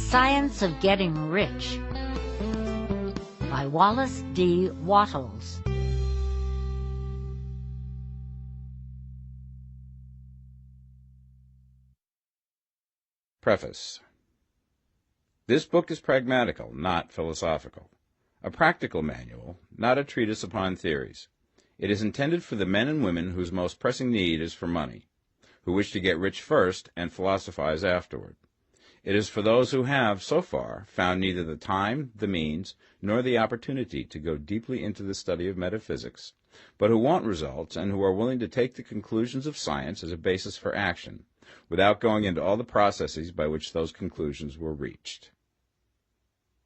Science of Getting Rich by Wallace Wattles. Preface. This book is pragmatical, not philosophical. A practical manual, not a treatise upon theories. It is intended for the men and women whose most pressing need is for money, who wish to get rich first and philosophize afterward. It is for those who have, so far, found neither the time, the means, nor the opportunity to go deeply into the study of metaphysics, but who want results and who are willing to take the conclusions of science as a basis for action, without going into all the processes by which those conclusions were reached.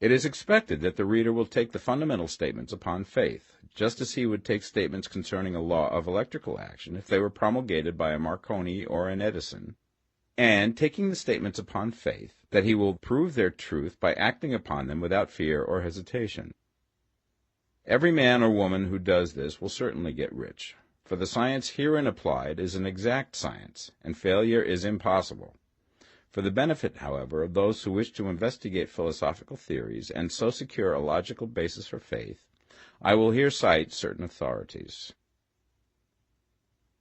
It is expected that the reader will take the fundamental statements upon faith, just as he would take statements concerning a law of electrical action if they were promulgated by a Marconi or an Edison, and, taking the statements upon faith, that he will prove their truth by acting upon them without fear or hesitation. Every man or woman who does this will certainly get rich, for the science herein applied is an exact science, and failure is impossible. For the benefit, however, of those who wish to investigate philosophical theories and so secure a logical basis for faith, I will here cite certain authorities.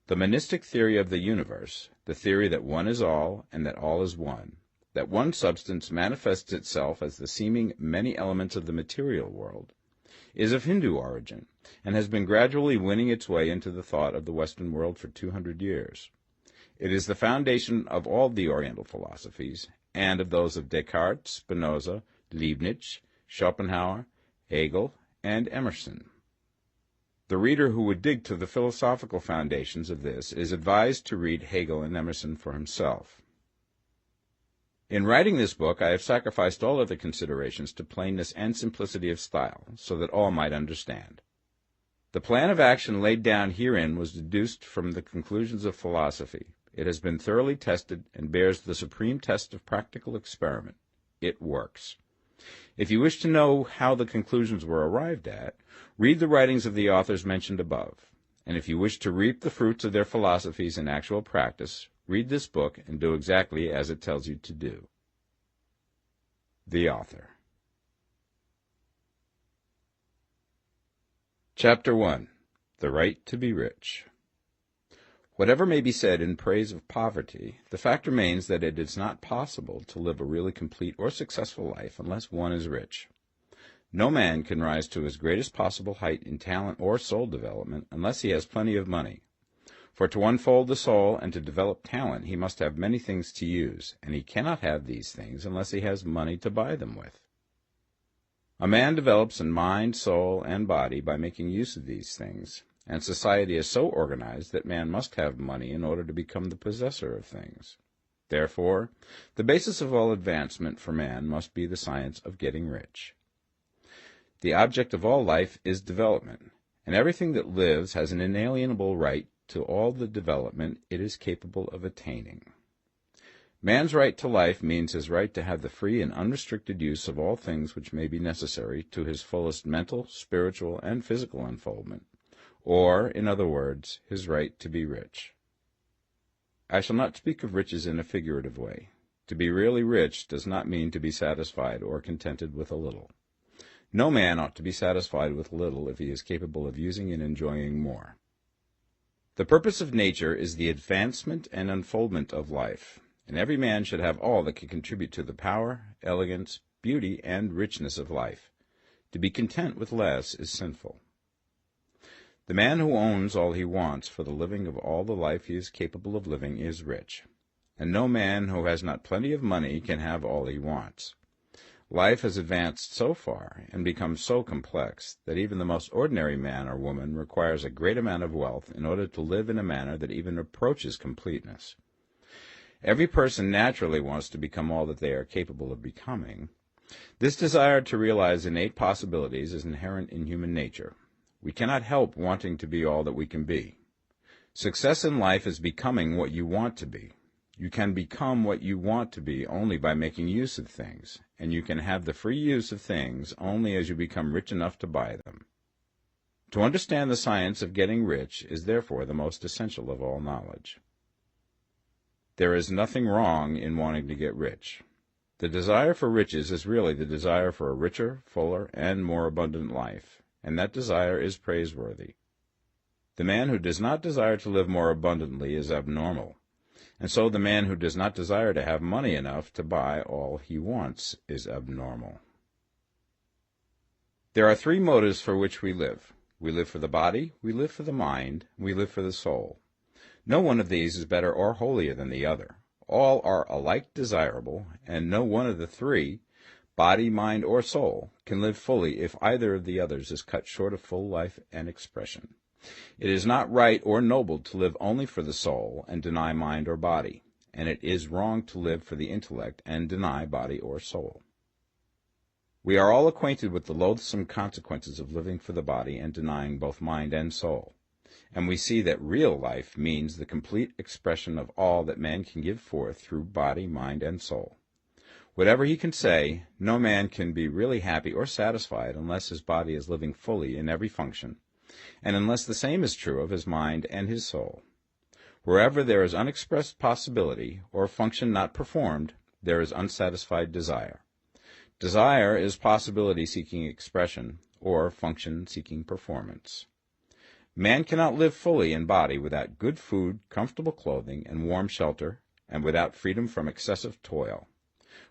The monistic theory of the universe, the theory that one is all and that all is one, that one substance manifests itself as the seeming many elements of the material world, is of Hindu origin and has been gradually winning its way into the thought of the Western world for 200 years. It is the foundation of all the Oriental philosophies, and of those of Descartes, Spinoza, Leibniz, Schopenhauer, Hegel, and Emerson. The reader who would dig to the philosophical foundations of this is advised to read Hegel and Emerson for himself. In writing this book, I have sacrificed all other considerations to plainness and simplicity of style, so that all might understand. The plan of action laid down herein was deduced from the conclusions of philosophy. It has been thoroughly tested and bears the supreme test of practical experiment. It works. If you wish to know how the conclusions were arrived at, read the writings of the authors mentioned above. And if you wish to reap the fruits of their philosophies in actual practice, read this book and do exactly as it tells you to do. The author. Chapter 1. The Right to be Rich. Whatever may be said in praise of poverty, the fact remains that it is not possible to live a really complete or successful life unless one is rich. No man can rise to his greatest possible height in talent or soul development unless he has plenty of money. For to unfold the soul and to develop talent he must have many things to use, and he cannot have these things unless he has money to buy them with. A man develops in mind, soul, and body by making use of these things, and society is so organized that man must have money in order to become the possessor of things. Therefore, the basis of all advancement for man must be the science of getting rich. The object of all life is development, and everything that lives has an inalienable right to all the development it is capable of attaining. Man's right to life means his right to have the free and unrestricted use of all things which may be necessary to his fullest mental, spiritual, and physical unfoldment, or, in other words, his right to be rich. I shall not speak of riches in a figurative way. To be really rich does not mean to be satisfied or contented with a little. No man ought to be satisfied with little if he is capable of using and enjoying more. The purpose of nature is the advancement and unfoldment of life, and every man should have all that can contribute to the power, elegance, beauty, and richness of life. To be content with less is sinful. The man who owns all he wants for the living of all the life he is capable of living is rich, and no man who has not plenty of money can have all he wants. Life has advanced so far and become so complex that even the most ordinary man or woman requires a great amount of wealth in order to live in a manner that even approaches completeness. Every person naturally wants to become all that they are capable of becoming. This desire to realize innate possibilities is inherent in human nature. We cannot help wanting to be all that we can be. Success in life is becoming what you want to be. You can become what you want to be only by making use of things, and you can have the free use of things only as you become rich enough to buy them. To understand the science of getting rich is therefore the most essential of all knowledge. There is nothing wrong in wanting to get rich. The desire for riches is really the desire for a richer, fuller, and more abundant life, and that desire is praiseworthy. The man who does not desire to live more abundantly is abnormal, and so the man who does not desire to have money enough to buy all he wants is abnormal. There are three motives for which we live. We live for the body, we live for the mind, we live for the soul. No one of these is better or holier than the other. All are alike desirable, and no one of the three, body, mind, or soul, can live fully if either of the others is cut short of full life and expression. It is not right or noble to live only for the soul and deny mind or body, and it is wrong to live for the intellect and deny body or soul. We are all acquainted with the loathsome consequences of living for the body and denying both mind and soul, and we see that real life means the complete expression of all that man can give forth through body, mind, and soul. Whatever he can say, no man can be really happy or satisfied unless his body is living fully in every function, and unless the same is true of his mind and his soul. Wherever there is unexpressed possibility, or function not performed, there is unsatisfied desire. Desire is possibility seeking expression, or function seeking performance. Man cannot live fully in body without good food, comfortable clothing, and warm shelter, and without freedom from excessive toil.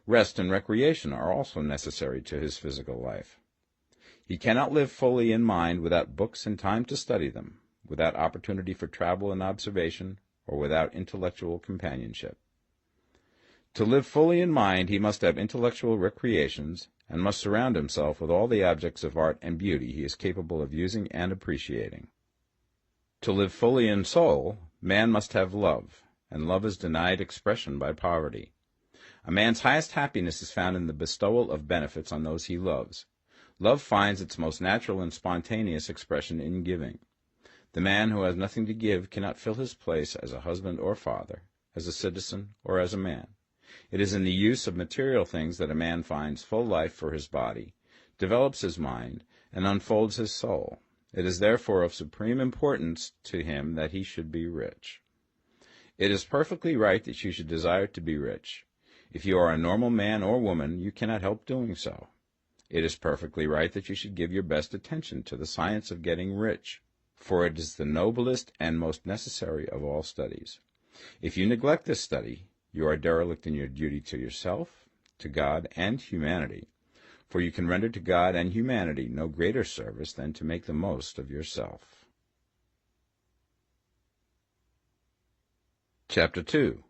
Rest and recreation are also necessary to his physical life. He cannot live fully in mind without books and time to study them, without opportunity for travel and observation, or without intellectual companionship. To live fully in mind, he must have intellectual recreations, and must surround himself with all the objects of art and beauty he is capable of using and appreciating. To live fully in soul, man must have love, and love is denied expression by poverty. A man's highest happiness is found in the bestowal of benefits on those he loves. Love finds its most natural and spontaneous expression in giving. The man who has nothing to give cannot fill his place as a husband or father, as a citizen or as a man. It is in the use of material things that a man finds full life for his body, develops his mind, and unfolds his soul. It is therefore of supreme importance to him that he should be rich. It is perfectly right that you should desire to be rich. If you are a normal man or woman, you cannot help doing so. It is perfectly right that you should give your best attention to the science of getting rich, for it is the noblest and most necessary of all studies. If you neglect this study, you are derelict in your duty to yourself, to God, and humanity, for you can render to God and humanity no greater service than to make the most of yourself. Chapter 2.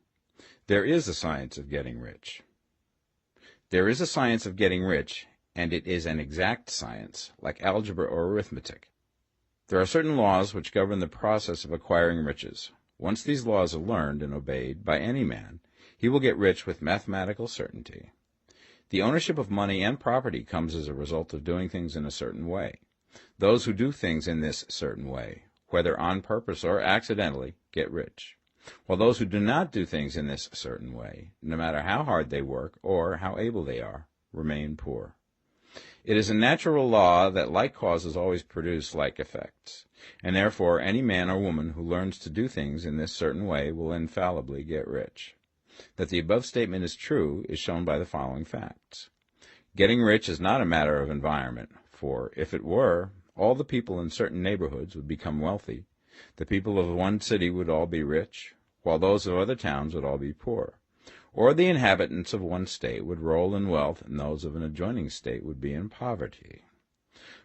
There is a science of getting rich. There is a science of getting rich, and it is an exact science, like algebra or arithmetic. There are certain laws which govern the process of acquiring riches. Once these laws are learned and obeyed by any man, he will get rich with mathematical certainty. The ownership of money and property comes as a result of doing things in a certain way. Those who do things in this certain way, whether on purpose or accidentally, get rich, while those who do not do things in this certain way, no matter how hard they work or how able they are, remain poor. It is a natural law that like causes always produce like effects, and therefore any man or woman who learns to do things in this certain way will infallibly get rich. That the above statement is true is shown by the following facts. Getting rich is not a matter of environment, for if it were, all the people in certain neighborhoods would become wealthy. The people of one city would all be rich, while those of other towns would all be poor. Or the inhabitants of one state would roll in wealth, and those of an adjoining state would be in poverty.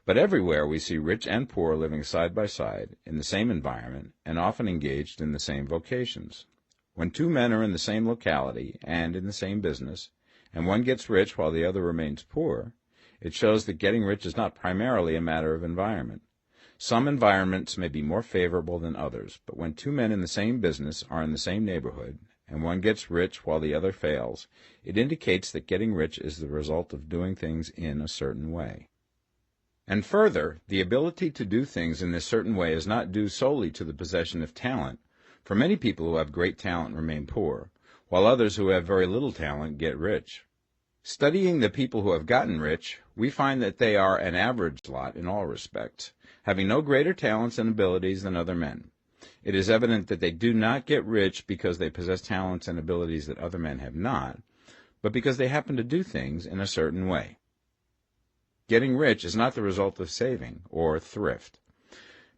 But everywhere we see rich and poor living side by side, in the same environment, and often engaged in the same vocations. When two men are in the same locality and in the same business, and one gets rich while the other remains poor, it shows that getting rich is not primarily a matter of environment. Some environments may be more favorable than others, but when two men in the same business are in the same neighborhood, and one gets rich while the other fails, it indicates that getting rich is the result of doing things in a certain way. And further, the ability to do things in this certain way is not due solely to the possession of talent, for many people who have great talent remain poor, while others who have very little talent get rich. Studying the people who have gotten rich, we find that they are an average lot in all respects, having no greater talents and abilities than other men. It is evident that they do not get rich because they possess talents and abilities that other men have not, but because they happen to do things in a certain way. Getting rich is not the result of saving or thrift.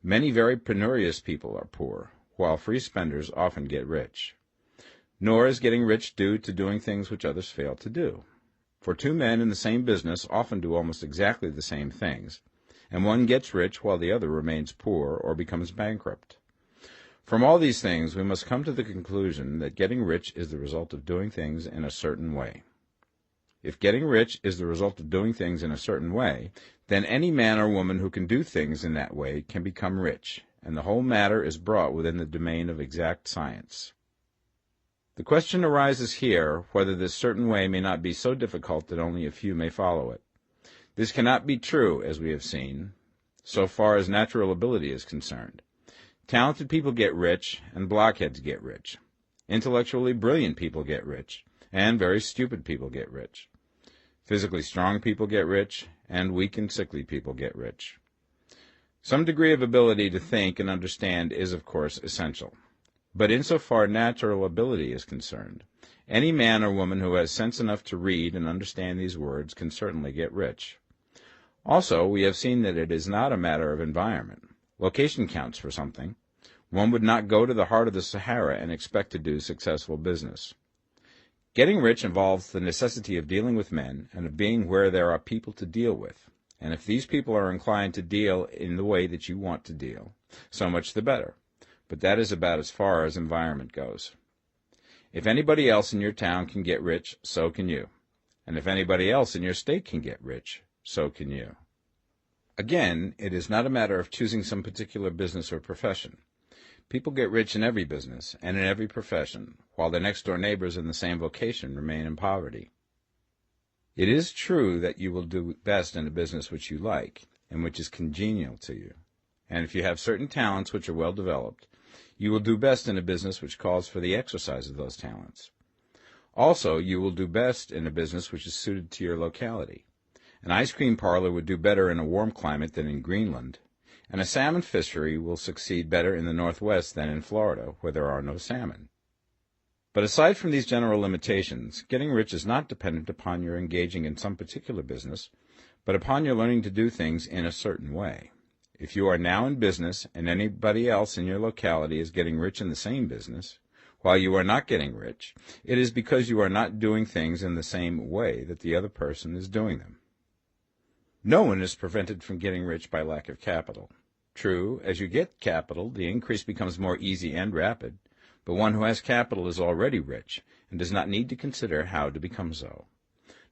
Many very penurious people are poor, while free spenders often get rich. Nor is getting rich due to doing things which others fail to do. For two men in the same business often do almost exactly the same things, and one gets rich while the other remains poor or becomes bankrupt. From all these things, we must come to the conclusion that getting rich is the result of doing things in a certain way. If getting rich is the result of doing things in a certain way, then any man or woman who can do things in that way can become rich, and the whole matter is brought within the domain of exact science. The question arises here whether this certain way may not be so difficult that only a few may follow it. This cannot be true, as we have seen, so far as natural ability is concerned. Talented people get rich, and blockheads get rich. Intellectually brilliant people get rich, and very stupid people get rich. Physically strong people get rich, and weak and sickly people get rich. Some degree of ability to think and understand is, of course, essential. But insofar natural ability is concerned, any man or woman who has sense enough to read and understand these words can certainly get rich. Also, we have seen that it is not a matter of environment. Location counts for something. One would not go to the heart of the Sahara and expect to do successful business. Getting rich involves the necessity of dealing with men and of being where there are people to deal with. And if these people are inclined to deal in the way that you want to deal, so much the better. But that is about as far as environment goes. If anybody else in your town can get rich, so can you. And if anybody else in your state can get rich, so can you. Again, it is not a matter of choosing some particular business or profession. People get rich in every business and in every profession, while their next-door neighbors in the same vocation remain in poverty. It is true that you will do best in a business which you like and which is congenial to you. And if you have certain talents which are well developed, you will do best in a business which calls for the exercise of those talents. Also, you will do best in a business which is suited to your locality. An ice cream parlor would do better in a warm climate than in Greenland, and a salmon fishery will succeed better in the Northwest than in Florida, where there are no salmon. But aside from these general limitations, getting rich is not dependent upon your engaging in some particular business, but upon your learning to do things in a certain way. If you are now in business and anybody else in your locality is getting rich in the same business, while you are not getting rich, it is because you are not doing things in the same way that the other person is doing them. No one is prevented from getting rich by lack of capital. True, as you get capital, the increase becomes more easy and rapid, but one who has capital is already rich and does not need to consider how to become so.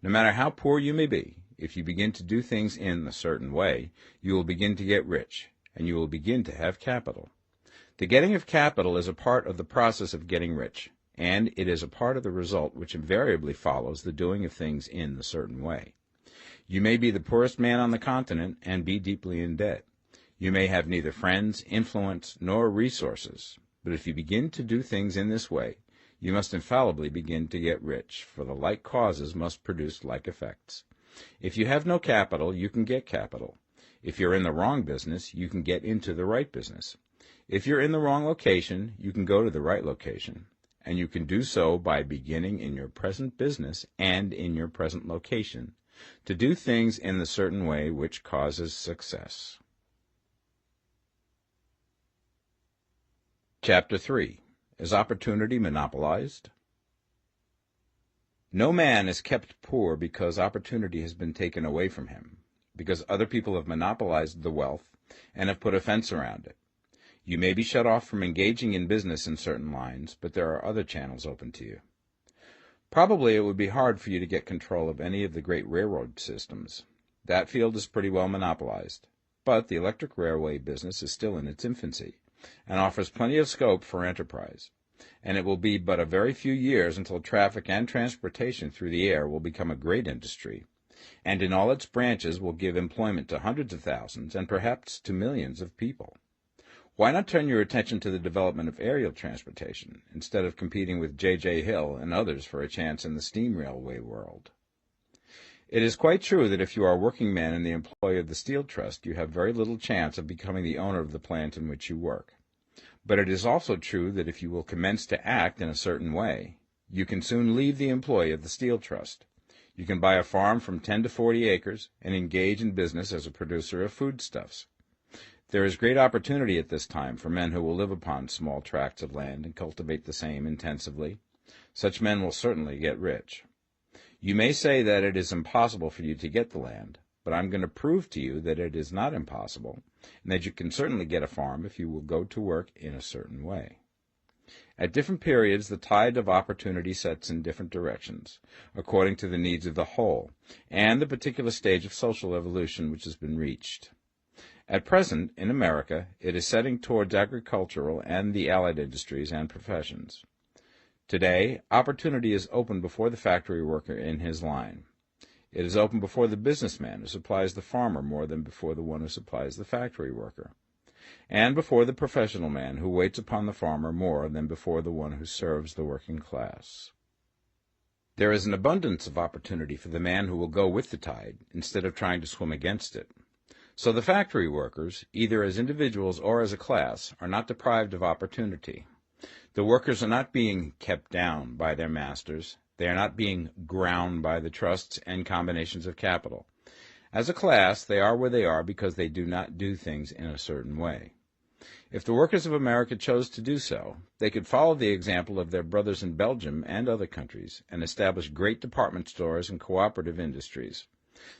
No matter how poor you may be, if you begin to do things in a certain way, you will begin to get rich, and you will begin to have capital. The getting of capital is a part of the process of getting rich, and it is a part of the result which invariably follows the doing of things in a certain way. You may be the poorest man on the continent and be deeply in debt. You may have neither friends, influence, nor resources, but if you begin to do things in this way, you must infallibly begin to get rich, for the like causes must produce like effects. If you have no capital, you can get capital. If you're in the wrong business, you can get into the right business. If you're in the wrong location, you can go to the right location, and you can do so by beginning in your present business and in your present location to do things in the certain way which causes success. Chapter 3. Is opportunity monopolized? No man is kept poor because opportunity has been taken away from him, because other people have monopolized the wealth and have put a fence around it. You may be shut off from engaging in business in certain lines, but there are other channels open to you. Probably it would be hard for you to get control of any of the great railroad systems. That field is pretty well monopolized, but the electric railway business is still in its infancy and offers plenty of scope for enterprise. And it will be but a very few years until traffic and transportation through the air will become a great industry, and in all its branches will give employment to hundreds of thousands and perhaps to millions of people. Why not turn your attention to the development of aerial transportation, instead of competing with J.J. Hill and others for a chance in the steam railway world? It is quite true that if you are a working man in the employ of the Steel Trust, you have very little chance of becoming the owner of the plant in which you work. But it is also true that if you will commence to act in a certain way, You can soon leave the employ of the Steel Trust. You can buy a farm from 10 to 40 acres and engage in business as a producer of foodstuffs. There is great opportunity at this time for men who will live upon small tracts of land and cultivate the same intensively. Such men will certainly get rich. You may say that it is impossible for you to get the land, but I'm going to prove to you that it is not impossible, and that you can certainly get a farm if you will go to work in a certain way. At different periods, the tide of opportunity sets in different directions, according to the needs of the whole, and the particular stage of social evolution which has been reached. At present, in America, it is setting towards agricultural and the allied industries and professions. Today, opportunity is open before the factory worker in his line. It is open before the businessman who supplies the farmer more than before the one who supplies the factory worker, and before the professional man who waits upon the farmer more than before the one who serves the working class. There is an abundance of opportunity for the man who will go with the tide instead of trying to swim against it. So the factory workers, either as individuals or as a class, are not deprived of opportunity. The workers are not being kept down by their masters. They are not being ground by the trusts and combinations of capital. As a class, they are where they are because they do not do things in a certain way. If the workers of America chose to do so, they could follow the example of their brothers in Belgium and other countries and establish great department stores and cooperative industries.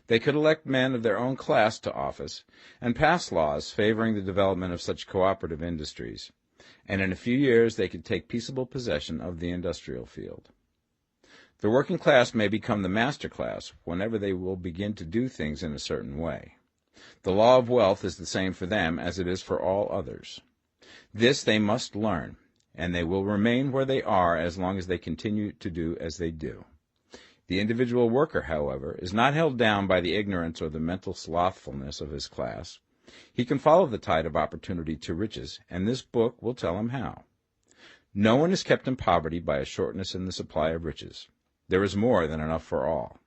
They could elect men of their own class to office and pass laws favoring the development of such cooperative industries, and in a few years they could take peaceable possession of the industrial field. The working class may become the master class whenever they will begin to do things in a certain way. The law of wealth is the same for them as it is for all others. This they must learn, and they will remain where they are as long as they continue to do as they do. The individual worker, however, is not held down by the ignorance or the mental slothfulness of his class. He can follow the tide of opportunity to riches, and this book will tell him how. No one is kept in poverty by a shortness in the supply of riches. There is more than enough for all.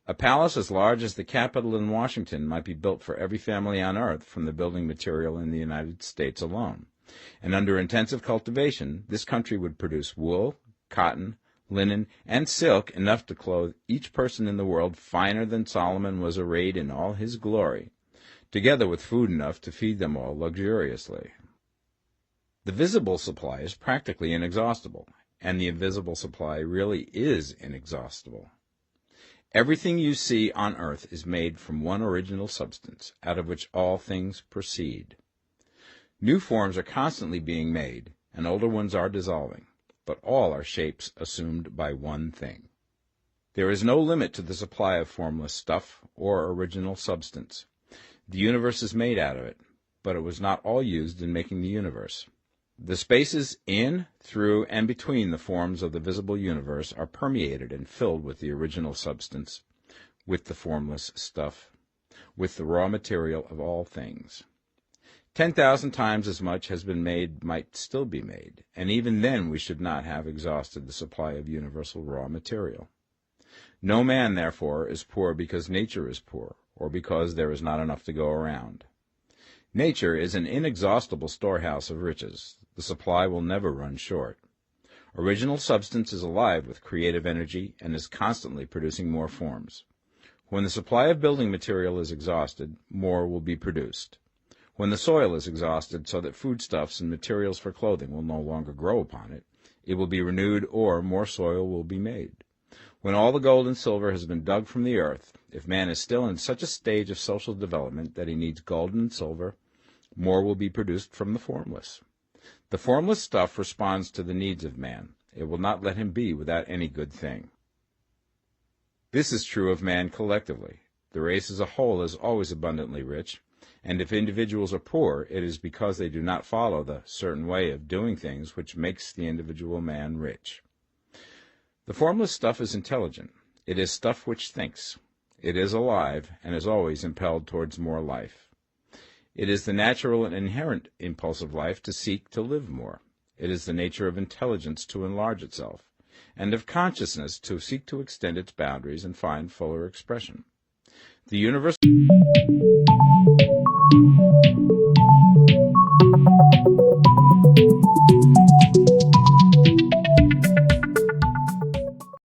A palace as large as the Capitol in Washington might be built for every family on earth from the building material in the United States alone, and under intensive cultivation, this country would produce wool, cotton, linen, and silk enough to clothe each person in the world finer than Solomon was arrayed in all his glory, together with food enough to feed them all luxuriously. The visible supply is practically inexhaustible, and the invisible supply really is inexhaustible. Everything you see on earth is made from one original substance, out of which all things proceed. New forms are constantly being made, and older ones are dissolving, but all are shapes assumed by one thing. There is no limit to the supply of formless stuff or original substance. The universe is made out of it, but it was not all used in making the universe. The spaces in, through, and between the forms of the visible universe are permeated and filled with the original substance, with the formless stuff, with the raw material of all things. 10,000 times as much has been made might still be made, and even then we should not have exhausted the supply of universal raw material. No man, therefore, is poor because nature is poor, or because there is not enough to go around. Nature is an inexhaustible storehouse of riches. The supply will never run short. Original substance is alive with creative energy and is constantly producing more forms. When the supply of building material is exhausted, more will be produced. When the soil is exhausted so that foodstuffs and materials for clothing will no longer grow upon it, it will be renewed or more soil will be made. When all the gold and silver has been dug from the earth, if man is still in such a stage of social development that he needs gold and silver, more will be produced from the formless. The formless stuff responds to the needs of man. It will not let him be without any good thing. This is true of man collectively. The race as a whole is always abundantly rich, and if individuals are poor, it is because they do not follow the certain way of doing things which makes the individual man rich. The formless stuff is intelligent. It is stuff which thinks. It is alive, and is always impelled towards more life. It is the natural and inherent impulse of life to seek to live more. It is the nature of intelligence to enlarge itself, and of consciousness to seek to extend its boundaries and find fuller expression. The universe